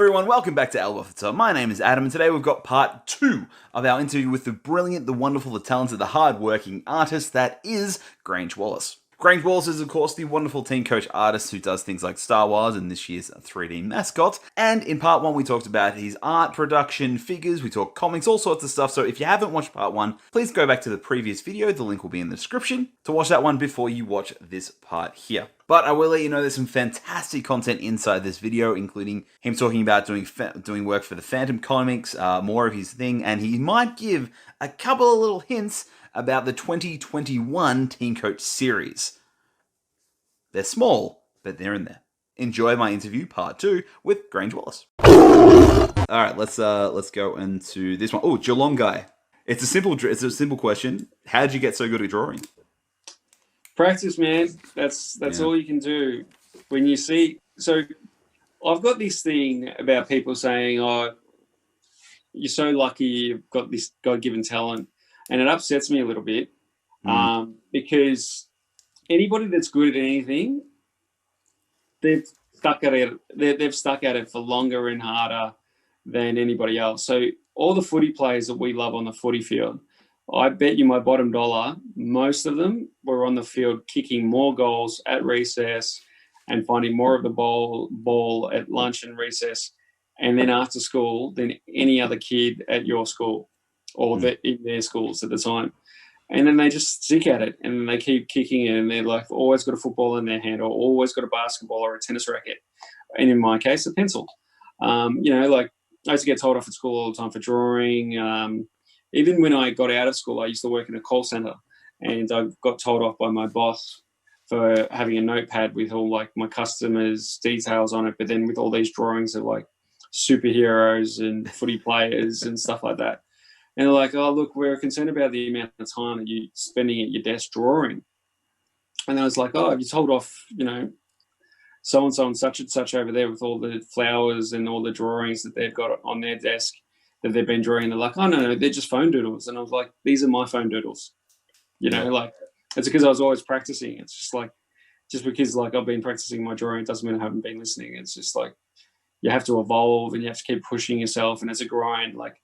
everyone, welcome back to Elbow off the Top. My name is Adam, and today we've got part 2 of our interview with the brilliant, the wonderful, the talented, the hard-working artist that is Grange Wallis. Grange Wallis is, of course, the wonderful Teamcoach artist who does things like Star Wars and this year's 3D mascot. And in part 1, we talked about his art production, figures, we talked comics, all sorts of stuff. So if you haven't watched part 1, please go back to the previous video. The link will be in the description to watch that one before you watch this part here. But I will let you know there's some fantastic content inside this video, including him talking about doing work for the Phantom comics, more of his thing, and he might give a couple of little hints about the 2021 Teamcoach series. They're small, but they're in there. Enjoy my interview, part 2, with Grange Wallis. Alright, let's go into this one. Oh, Geelong guy. It's a simple question. How did you get so good at drawing? Practice, man. That's all you can do. When you see, so I've got this thing about people saying, "Oh, you're so lucky you've got this God-given talent," and it upsets me a little bit because anybody that's good at anything, they've stuck at it. They've stuck at it for longer and harder than anybody else. So all the footy players that we love on the footy field, I bet you my bottom dollar, most of them were on the field kicking more goals at recess and finding more of the ball at lunch and recess and then after school than any other kid at your school or in their schools at the time. And then they just stick at it and they keep kicking it and they're like always got a football in their hand or always got a basketball or a tennis racket. And in my case, a pencil. Like I used to get told off at school all the time for drawing. Even when I got out of school, I used to work in a call center and I got told off by my boss for having a notepad with all like my customers' details on it, but then with all these drawings of like superheroes and footy players and stuff like that. And they're like, "Oh, look, we're concerned about the amount of time that you're spending at your desk drawing." And I was like, "Oh, you told off, so-and-so and such and such over there with all the flowers and all the drawings that they've got on their desk that they've been drawing." They're like, "Oh, no, they're just phone doodles." And I was like, "These are my phone doodles." Like it's because I was always practicing. It's just because like I've been practicing my drawing doesn't mean I haven't been listening. It's just like you have to evolve and you have to keep pushing yourself. And it's a grind. Like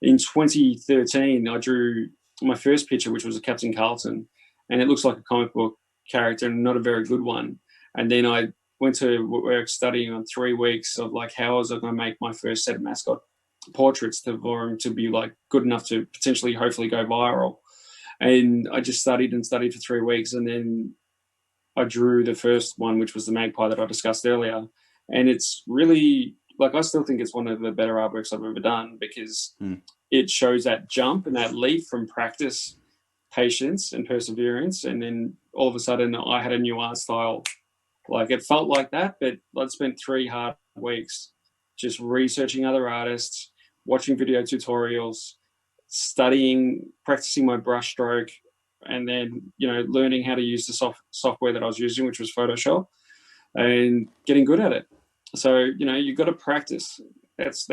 in 2013, I drew my first picture, which was a Captain Carlton, and it looks like a comic book character and not a very good one. And then I went to work studying on 3 weeks of like how was I going to make my first set of mascot portraits for him to be like good enough to potentially hopefully go viral. And I just studied for 3 weeks, and then I drew the first one, which was the magpie that I discussed earlier. And it's really like I still think it's one of the better artworks I've ever done because it shows that jump and that leap from practice, patience and perseverance, and then all of a sudden I had a new art style. Like it felt like that, but I'd spent 3 hard weeks just researching other artists, watching video tutorials, studying, practicing my brush stroke, and then, learning how to use the software that I was using, which was Photoshop, and getting good at it. So, you've got to practice. That's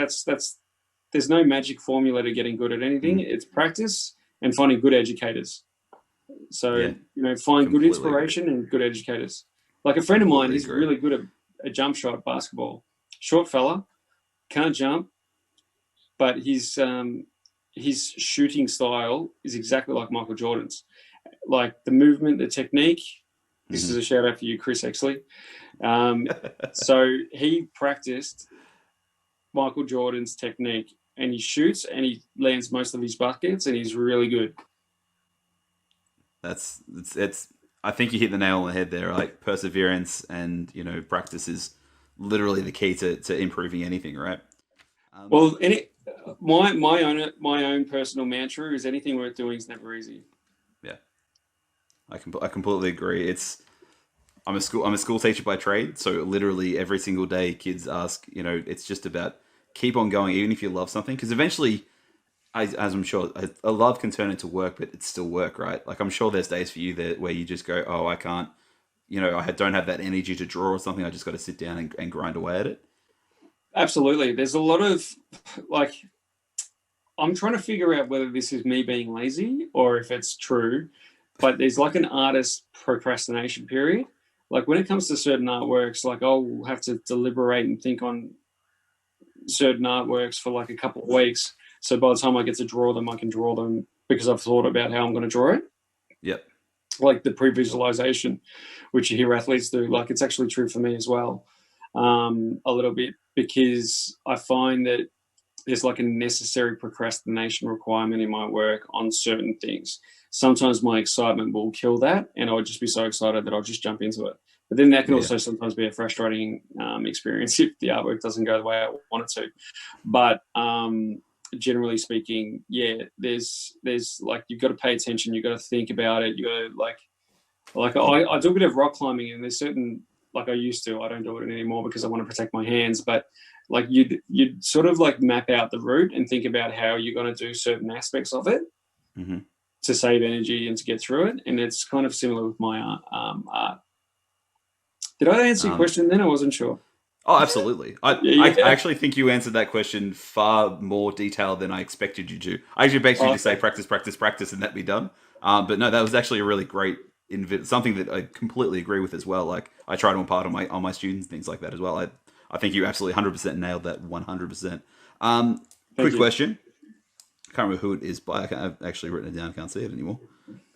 there's no magic formula to getting good at anything. It's practice and finding good educators. So, find good inspiration and good educators. Like a friend of mine is really good at a jump shot basketball. Short fella, can't jump, but his shooting style is exactly like Michael Jordan's. Like the movement, the technique. This is a shout out for you, Chris Exley. So he practiced Michael Jordan's technique and he shoots and he lands most of his buckets and he's really good. It's I think you hit the nail on the head there. Like perseverance and, practice is literally the key to improving anything, right? My own personal mantra is anything worth doing is never easy. Yeah, I completely agree. I'm a school teacher by trade, so literally every single day kids ask, it's just about keep on going, even if you love something, because eventually, as I'm sure, a love can turn into work, but it's still work, right? Like I'm sure there's days for you where you just go, oh, I can't, I don't have that energy to draw or something. I just got to sit down and grind away at it. Absolutely. There's a lot of I'm trying to figure out whether this is me being lazy or if it's true, but there's like an artist procrastination period. Like when it comes to certain artworks, like I'll have to deliberate and think on certain artworks for like a couple of weeks. So by the time I get to draw them, I can draw them because I've thought about how I'm going to draw it. Yep. Like the pre-visualization, which you hear athletes do. Like it's actually true for me as well, a little bit, because I find that there's like a necessary procrastination requirement in my work on certain things. Sometimes my excitement will kill that, and I would just be so excited that I'll just jump into it. But then that can also sometimes be a frustrating experience if the artwork doesn't go the way I want it to. But generally speaking, yeah, there's like, you've got to pay attention, you've got to think about it, you got to like I do a bit of rock climbing, and there's certain, like I used to, I don't do it anymore because I want to protect my hands, but like you'd sort of like map out the route and think about how you're going to do certain aspects of it to save energy and to get through it. And it's kind of similar with my art. Did I answer your question then? I wasn't sure. Oh, absolutely. I actually think you answered that question far more detailed than I expected you to. I actually expected you to say practice, practice, practice, and that be done. But no, that was actually a really great something that I completely agree with as well. Like I try to impart on my students, things like that as well. I think you absolutely 100% nailed that 100%. Quick question. I can't remember who it is by. I've actually written it down. I can't see it anymore.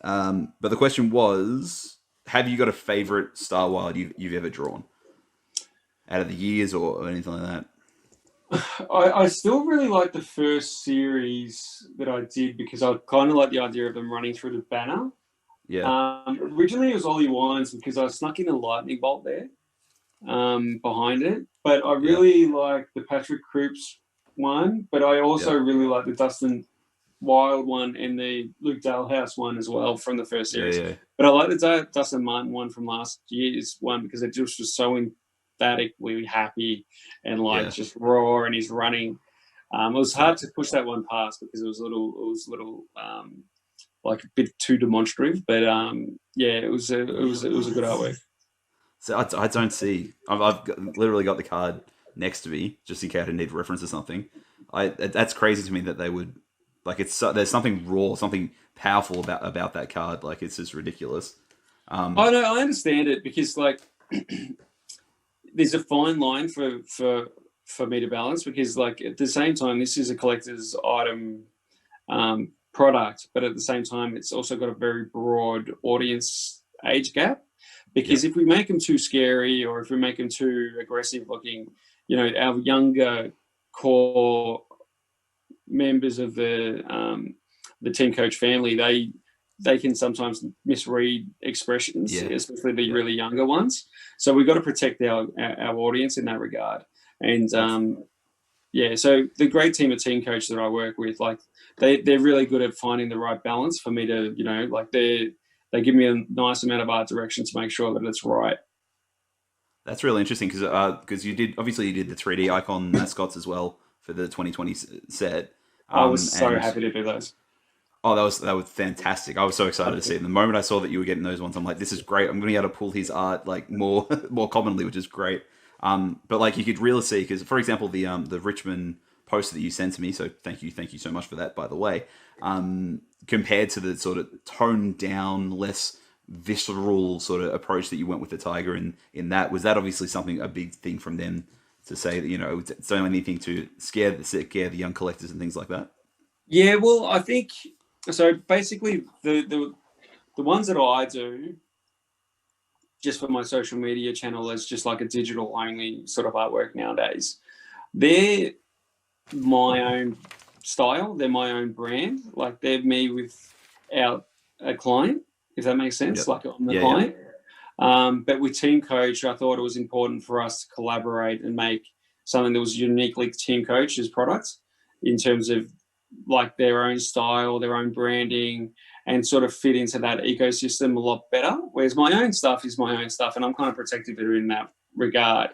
But the question was, have you got a favorite Star Wild you've ever drawn? Out of the years or anything like that? I still really like the first series that I did because I kind of like the idea of them running through the banner. Yeah. Originally it was Ollie Wines because I snuck in a lightning bolt there behind it. But I really like the Patrick Cripps one, but I also really like the Dustin Wild one and the Luke Dalhouse one as well from the first series. Yeah. But I like the Dustin Martin one from last year's one because it just was so emphatically happy and just raw, and he's running. It was hard to push that one past because it was a little like a bit too demonstrative, but it was a good artwork. So I don't see. I've literally got the card next to me just in case I need reference or something. That's crazy to me that they would like. There's something raw, something powerful about that card. Like it's just ridiculous. I know, I understand it because like there's a fine line for me to balance because like at the same time this is a collector's item product, but at the same time it's also got a very broad audience age gap. Because if we make them too scary or if we make them too aggressive looking, our younger core members of the Teamcoach family, they can sometimes misread expressions, especially the really younger ones. So we've got to protect our audience in that regard. And so the great team at Teamcoach that I work with, like they're really good at finding the right balance for me to, like they give me a nice amount of art direction to make sure that it's right. That's really interesting because you did the 3D icon mascots as well for the 2020 set. I was so happy to do those. Oh, that was fantastic! I was so excited to see it. The moment I saw that you were getting those ones, I'm like, this is great. I'm going to be able to pull his art like more commonly, which is great. But like you could really see because, for example, the Richmond poster that you sent to me. So thank you so much for that, by the way. Compared to the sort of toned down, less visceral sort of approach that you went with the Tiger in that, was that obviously a big thing from them to say that, it's only anything to scare the young collectors and things like that? Yeah, well, I think, so basically the ones that I do just for my social media channel as just like a digital only sort of artwork nowadays, they're my own style, they're my own brand, like they're me without a client, if that makes sense. Like I'm the client. But with Teamcoach, I thought it was important for us to collaborate and make something that was uniquely Teamcoach's product in terms of like their own style, their own branding, and sort of fit into that ecosystem a lot better. Whereas my own stuff is my own stuff, and I'm kind of protective in that regard.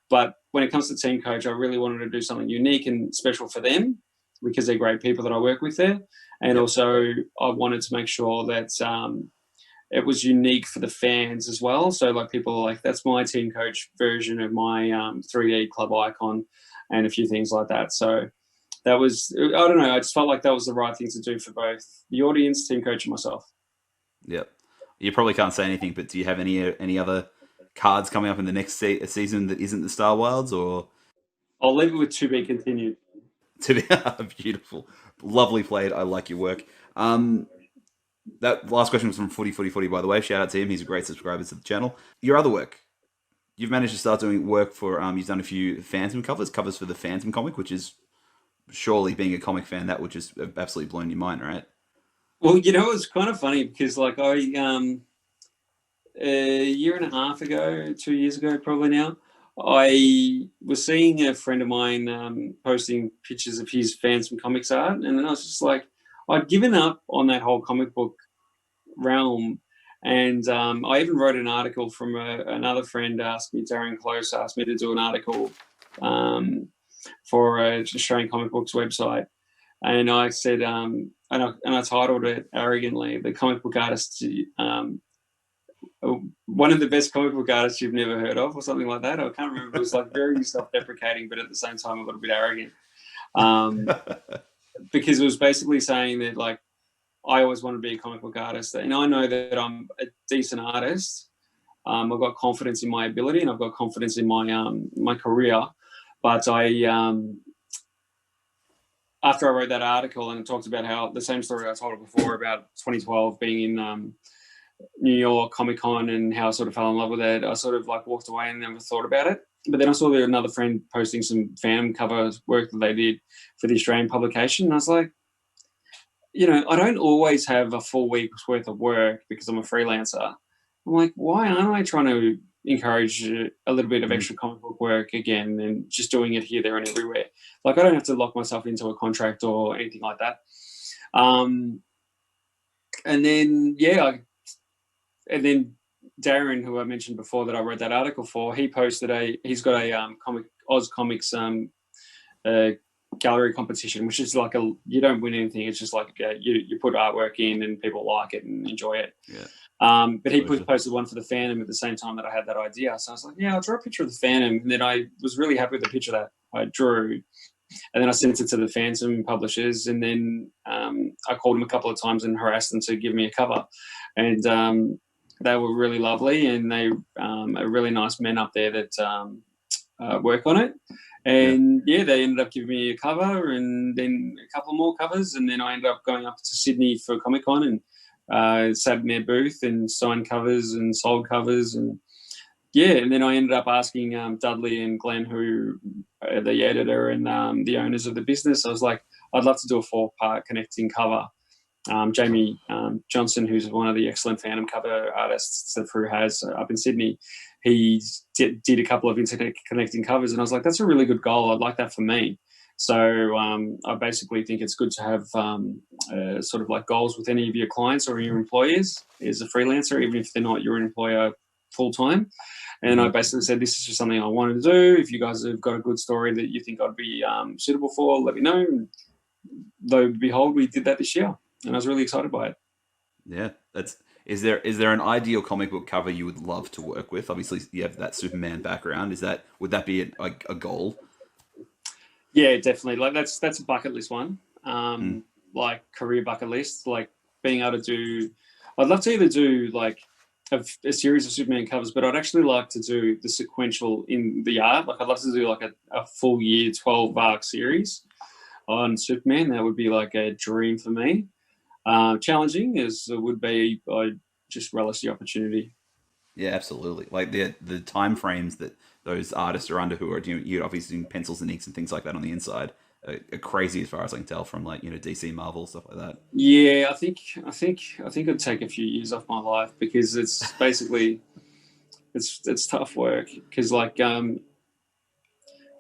But when it comes to Teamcoach, I really wanted to do something unique and special for them because they're great people that I work with there. And also I wanted to make sure that it was unique for the fans as well. So like people are like, that's my Teamcoach version of my 3D club icon and a few things like that. So that was, I don't know, I just felt like that was the right thing to do for both the audience, Teamcoach, and myself. Yep. You probably can't say anything, but do you have any other cards coming up in the next season that isn't the Star Wilds, or? I'll leave it with to be continued. To be beautiful, lovely played. I like your work. That last question was from Footy, by the way. Shout out to him. He's a great subscriber to the channel. Your other work. You've managed to start doing work for, you've done a few Phantom covers for the Phantom comic, which is surely, being a comic fan, that would just have absolutely blown your mind, right? Well, it's kind of funny because like a year and a half ago, 2 years ago, probably now, I was seeing a friend of mine posting pictures of his Phantom comics art, and then I was just like, I'd given up on that whole comic book realm. And I even wrote an article from another friend, Darren Close, asked me to do an article for a Australian comic books website. And I said, and I titled it arrogantly, "The Comic Book Artist, one of the best comic book artists you've never heard of," or something like that. I can't remember. It was like very self-deprecating, but at the same time a little bit arrogant. Because it was basically saying that, like, I always want to be a comic book artist, and I know that I'm a decent artist. I've got confidence in my ability, and I've got confidence in my career. But after I wrote that article and it talked about how the same story I told before about 2012 being in New York Comic Con and how I sort of fell in love with it, I sort of like walked away and never thought about it. But then I saw that another friend posting some fan cover work that they did for the Australian publication, and I was like, I don't always have a full week's worth of work because I'm a freelancer. I'm like, why aren't I trying to encourage a little bit of extra comic book work again and just doing it here, there, and everywhere? Like, I don't have to lock myself into a contract or anything like that. And then, and then Darren, who I mentioned before that I wrote that article for, he posted he's got a Oz Comics gallery competition, which is like you don't win anything. It's just like you put artwork in and people like it and enjoy it. Yeah. But he posted one for the Phantom at the same time that I had that idea. So I was like, yeah, I'll draw a picture of the Phantom. And then I was really happy with the picture that I drew. And then I sent it to the Phantom publishers. And then I called them a couple of times and harassed them to give me a cover. And they were really lovely. And they are really nice men up there that work on it. And they ended up giving me a cover and then a couple more covers. And then I ended up going up to Sydney for Comic-Con and sat in their booth and signed covers and sold covers. And then I ended up asking Dudley and Glenn, who are the editor and the owners of the business. I was like, I'd love to do a 4-part connecting cover. Jamie Johnson, who's one of the excellent Phantom cover artists that Frew has up in Sydney, he did a couple of internet connecting covers, and I was like, that's a really good goal. I'd like that for me. So I basically think it's good to have sort of like goals with any of your clients or your employers as a freelancer, even if they're not your employer full-time. And I basically said, this is just something I wanted to do. If you guys have got a good story that you think I'd be suitable for, let me know. And lo and behold, we did that this year, and I was really excited by it. Yeah, is there an ideal comic book cover you would love to work with? Obviously, you have that Superman background. Would that be a goal? Yeah, definitely. Like that's a bucket list one. Like career bucket list. Like being able to do. I'd love to either do like a series of Superman covers, but I'd actually like to do the sequential in the art. Like I'd love to do like a full year 12 arc series on Superman. That would be like a dream for me. Challenging as it would be, I just relish the opportunity. Yeah, absolutely. Like the time frames that those artists are under, who are you're obviously doing pencils and inks and things like that on the inside, are crazy as far as I can tell from like DC, Marvel, stuff like that. Yeah, I think it'd take a few years off my life because it's basically it's tough work because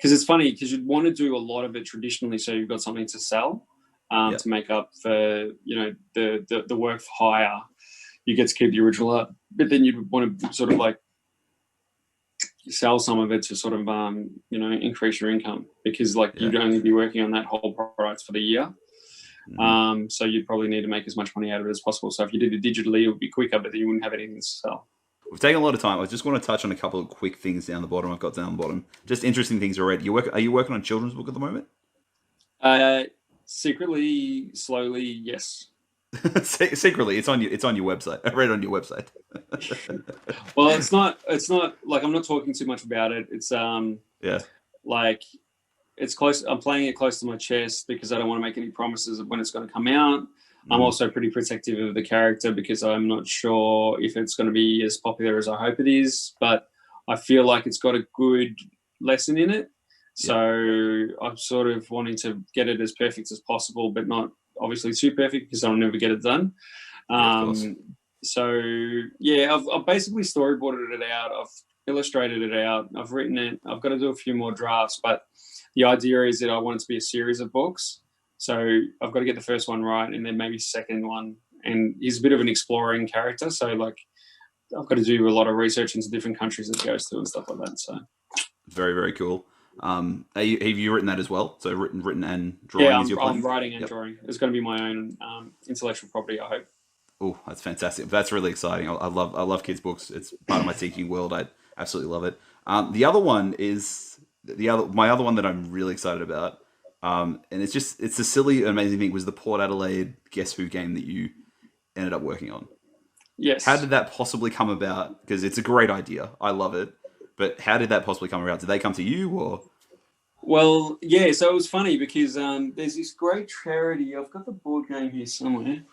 it's funny because you'd want to do a lot of it traditionally so you've got something to sell. To make up for the work for hire, you get to keep the original art, but then you want to sort of like sell some of it to sort of increase your income because you'd only be working on that whole product for the year. So you'd probably need to make as much money out of it as possible. So if you did it digitally, it would be quicker, but then you wouldn't have anything to sell. We've taken a lot of time. I just want to touch on a couple of quick things down the bottom. I've got down the bottom, just interesting things already. Are you working on a children's book at the moment? Secretly, slowly, yes. Secretly, it's on your website. I read it on your website. Well, it's not like I'm not talking too much about it. It's like it's close. I'm playing it close to my chest because I don't want to make any promises of when it's going to come out. I'm also pretty protective of the character because I'm not sure if it's going to be as popular as I hope it is, but I feel like it's got a good lesson in it. So I'm sort of wanting to get it as perfect as possible, but not obviously too perfect because I'll never get it done. So yeah, I've basically storyboarded it out. I've illustrated it out. I've written it. I've got to do a few more drafts, but the idea is that I want it to be a series of books. So I've got to get the first one right and then maybe second one. And he's a bit of an exploring character. So like I've got to do a lot of research into different countries that he goes to and stuff like that. So very, very cool. Have you written that as well? So written and drawing yeah, is your plan? I'm writing and drawing. It's going to be my own intellectual property, I hope. Oh, that's fantastic. That's really exciting. I love kids' books. It's part of my thinking world. I absolutely love it. The other one is my other one that I'm really excited about. And it's a silly, amazing thing. Was the Port Adelaide Guess Who game that you ended up working on? Yes. How did that possibly come about? Because it's a great idea. I love it. But how did that possibly come about? Did they come to you or? Well, yeah. So it was funny because there's this great charity. I've got the board game here somewhere.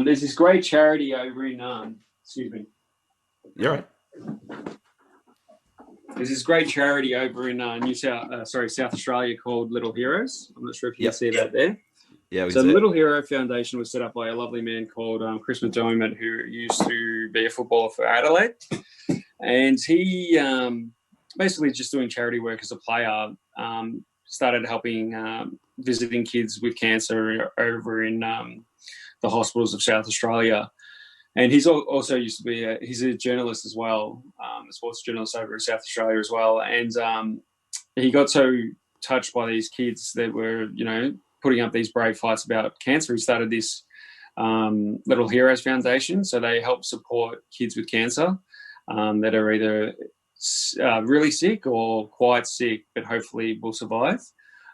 There's this great charity over in excuse me. You're right. There's this great charity over in South Australia called Little Heroes. I'm not sure if you can see that there. Yeah. So the Little Hero Foundation was set up by a lovely man called Chris McDermott, who used to be a footballer for Adelaide, and he basically just doing charity work as a player. Started helping visiting kids with cancer over in the hospitals of South Australia. And he's also used to be he's a journalist as well, a sports journalist over in South Australia as well. And he got so touched by these kids that were, putting up these brave fights about cancer. He started this Little Heroes Foundation. So they help support kids with cancer that are either really sick or quite sick, but hopefully will survive.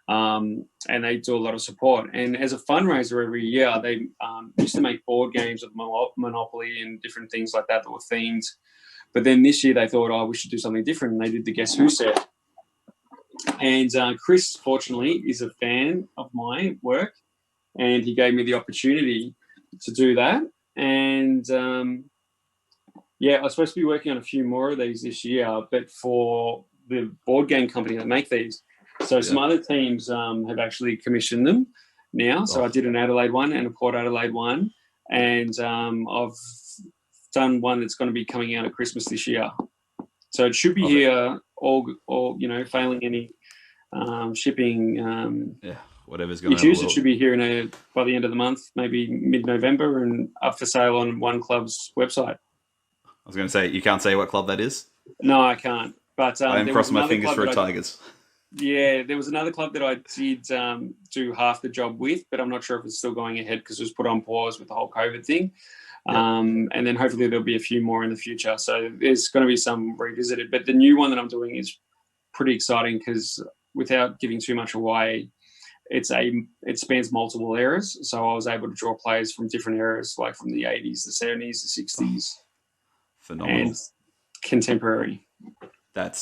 And they do a lot of support. And as a fundraiser every year, they used to make board games of Monopoly and different things like that were themed. But then this year they thought, we should do something different. And they did the Guess Who set. And Chris, fortunately, is a fan of my work. And he gave me the opportunity to do that. And, I was supposed to be working on a few more of these this year, but for the board game company that make these. So some other teams have actually commissioned them now. So I did an Adelaide one and a Port Adelaide one. And I've done one that's going to be coming out at Christmas this year. So it should be here, all failing any shipping whatever's going issues. It should be here by the end of the month, maybe mid-November, and up for sale on one club's website. I was going to say, you can't say what club that is? No, I can't. But I am crossing my fingers for Tigers. Yeah, there was another club that I did do half the job with, but I'm not sure if it's still going ahead because it was put on pause with the whole COVID thing. And then hopefully there'll be a few more in the future. So there's going to be some revisited. But the new one that I'm doing is pretty exciting because without giving too much away, it spans multiple eras. So I was able to draw players from different eras, like from the 80s, the 70s, the 60s. Phenomenal. And contemporary. That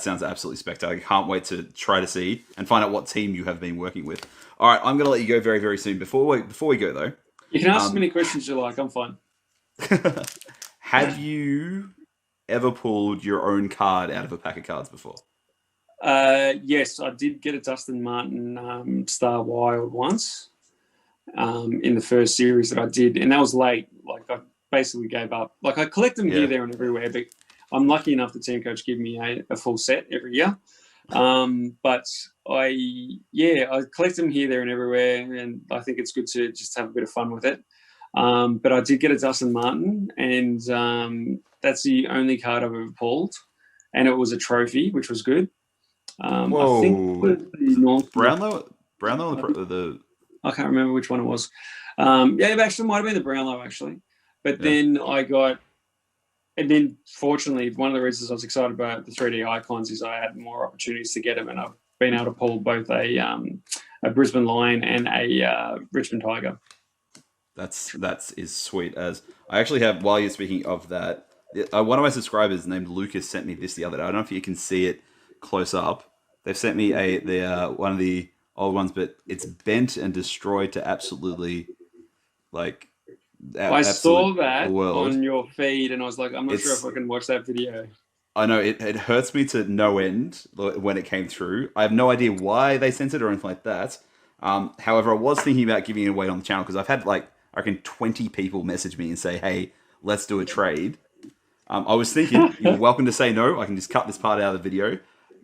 sounds absolutely spectacular. I can't wait to try to see and find out what team you have been working with. All right, I'm going to let you go very, very soon. Before we go, though. You can ask as many questions you like. I'm fine. Have you ever pulled your own card out of a pack of cards before? Yes, I did get a Dustin Martin Star Wild once in the first series that I did. And that was late. Like, I basically gave up. Like, I collect them here, there, and everywhere, but I'm lucky enough that Teamcoach give me a full set every year. But I collect them here, there, and everywhere, and I think it's good to just have a bit of fun with it. But I did get a Dustin Martin, and that's the only card I've ever pulled, and it was a trophy, which was good. Whoa! I think the Brownlow, the I can't remember which one it was. It actually might have been the Brownlow actually, but then I got. And then, fortunately, one of the reasons I was excited about the 3D icons is I had more opportunities to get them, and I've been able to pull both a Brisbane Lion and a Richmond Tiger. That is sweet. As I actually have, while you're speaking of that, one of my subscribers named Lucas sent me this the other day. I don't know if you can see it close up. They've sent me one of the old ones, but it's bent and destroyed to absolutely like I saw that world. on your feed, and I was like, I'm not sure if I can watch that video. I know it hurts me to no end when it came through. I have no idea why they sent it or anything like that. However, I was thinking about giving it away on the channel because I've had like I reckon 20 people message me and say, "Hey, let's do a trade." I was thinking you're welcome to say no. I can just cut this part out of the video.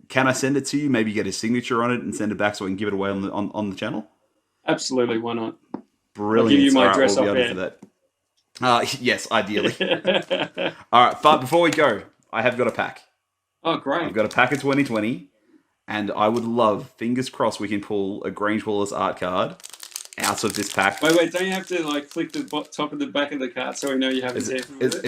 Can I send it to you? Maybe get a signature on it and send it back so I can give it away on the channel. Absolutely, why not? Brilliant. I'll give you my address off air. Yes, ideally. All right, but before we go, I have got a pack. Oh, great. I've got a pack of 2020, and I would love, fingers crossed, we can pull a Grange Wallis art card out of this pack. Wait, don't you have to like click the top of the back of the card so we know you haven't tampered with it?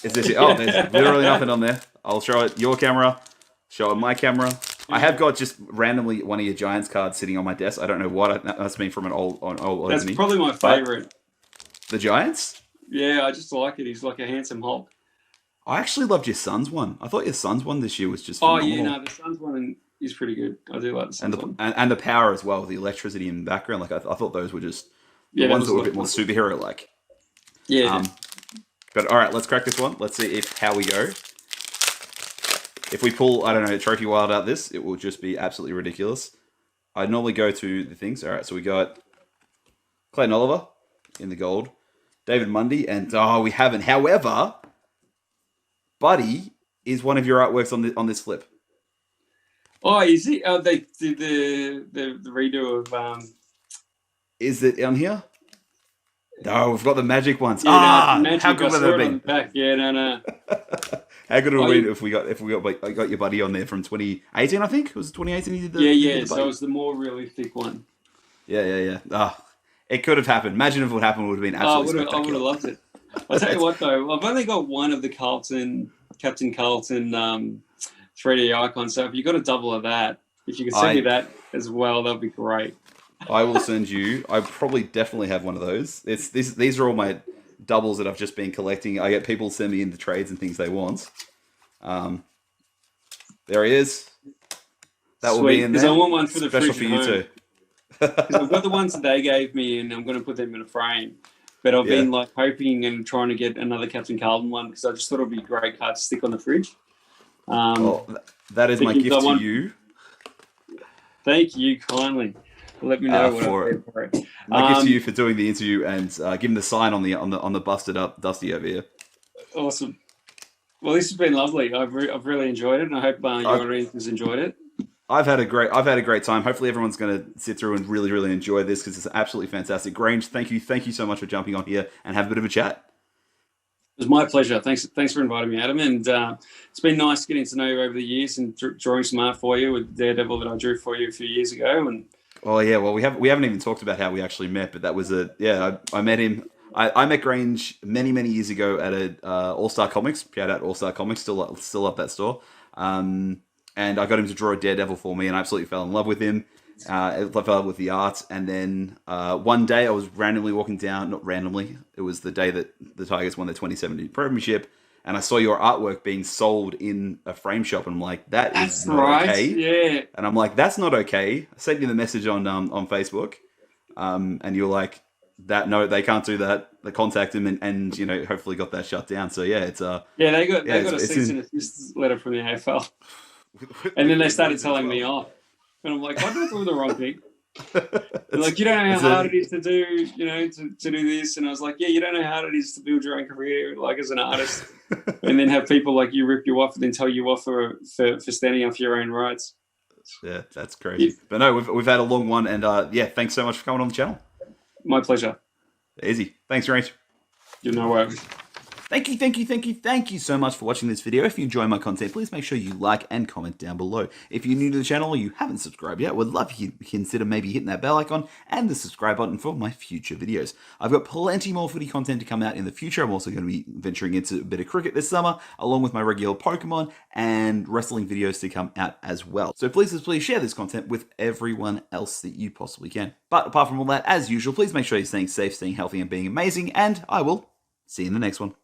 Is this it? Oh, there's literally nothing on there. I'll show it your camera, show it my camera. I have got just randomly one of your Giants cards sitting on my desk. I don't know what that's been from an old That's opening. probably my favourite. The Giants? Yeah, I just like it. He's like a handsome Hulk. I actually loved your Suns one. I thought your Suns one this year was just phenomenal. Oh, yeah, no, the Suns one is pretty good. I do like the Suns one. And the power as well, the electricity in the background. Like I thought those were just the ones that were a bit more superhero-like. Yeah. But all right, let's crack this one. Let's see how we go. If we pull, I don't know, Trophy Wild out this, it will just be absolutely ridiculous. I normally go to the things. All right, so we got Clayton Oliver in the gold. David Mundy, and we haven't. However, Buddy is one of your artworks on this flip. Oh, is it? Oh, they did the redo of. Is it on here? No, we've got the magic ones. Yeah, magic, how good would that have been? Yeah, no. How good would it if we got I got your buddy on there from 2018? I think it was 2018. He did the yeah. So it was the more realistic one. Yeah. It could have happened. Imagine if it would happen. Would have been absolutely spectacular. I would have loved it. I'll tell you what, though. I've only got one of the Captain Carlton 3D icons. So if you got a double of that, if you could send me that as well, that'd be great. I will send you. I probably definitely have one of those. These are all my doubles that I've just been collecting. I get people send me in the trades and things they want. There he is. That will be in there. I want one for the special for you too. I've got the ones that they gave me, and I'm going to put them in a frame. But I've been like hoping and trying to get another Captain Carlton one because I just thought it'd be a great card to stick on the fridge. Well, that is my gift to you. Thank you kindly. Let me know what for it. My gift to you for doing the interview and giving the sign on the busted up Dusty over here. Awesome. Well, this has been lovely. I've really enjoyed it, and I hope your audience has enjoyed it. I've had a great time. Hopefully, everyone's going to sit through and really, really enjoy this because it's absolutely fantastic. Grange, thank you so much for jumping on here and have a bit of a chat. It was my pleasure. Thanks for inviting me, Adam. And it's been nice getting to know you over the years and drawing some art for you with Daredevil that I drew for you a few years ago. And oh yeah, well we haven't even talked about how we actually met, but that was I met him. I met Grange many years ago at a All Star Comics. Shout out All Star Comics, still up that store. And I got him to draw a Daredevil for me, and I absolutely fell in love with him. I fell in love with the art, and then one day I was randomly walking down. Not randomly, it was the day that the Tigers won their 2017 premiership, and I saw your artwork being sold in a frame shop, and I'm like, that's not okay. Yeah. And I'm like, that's not okay. I sent you the message on Facebook, and you're like, no, they can't do that. They contact him and hopefully got that shut down. So yeah, it's they got a cease and desist letter from the AFL. And then they started telling me off. And I'm like, I don't do the wrong thing. They're like, you don't know how hard it is to do, to do this. And I was like, yeah, you don't know how hard it is to build your own career, like as an artist. And then have people like you rip you off and then tell you off for standing up for your own rights. Yeah, that's crazy. Yeah. But no, we've had a long one. And thanks so much for coming on the channel. My pleasure. Easy. Thanks, Range. You're no worries. Thank you so much for watching this video. If you enjoy my content, please make sure you like and comment down below. If you're new to the channel or you haven't subscribed yet, would love if you consider maybe hitting that bell icon and the subscribe button for my future videos. I've got plenty more footy content to come out in the future. I'm also going to be venturing into a bit of cricket this summer, along with my regular Pokemon and wrestling videos to come out as well. So please share this content with everyone else that you possibly can. But apart from all that, as usual, please make sure you're staying safe, staying healthy, and being amazing, and I will see you in the next one.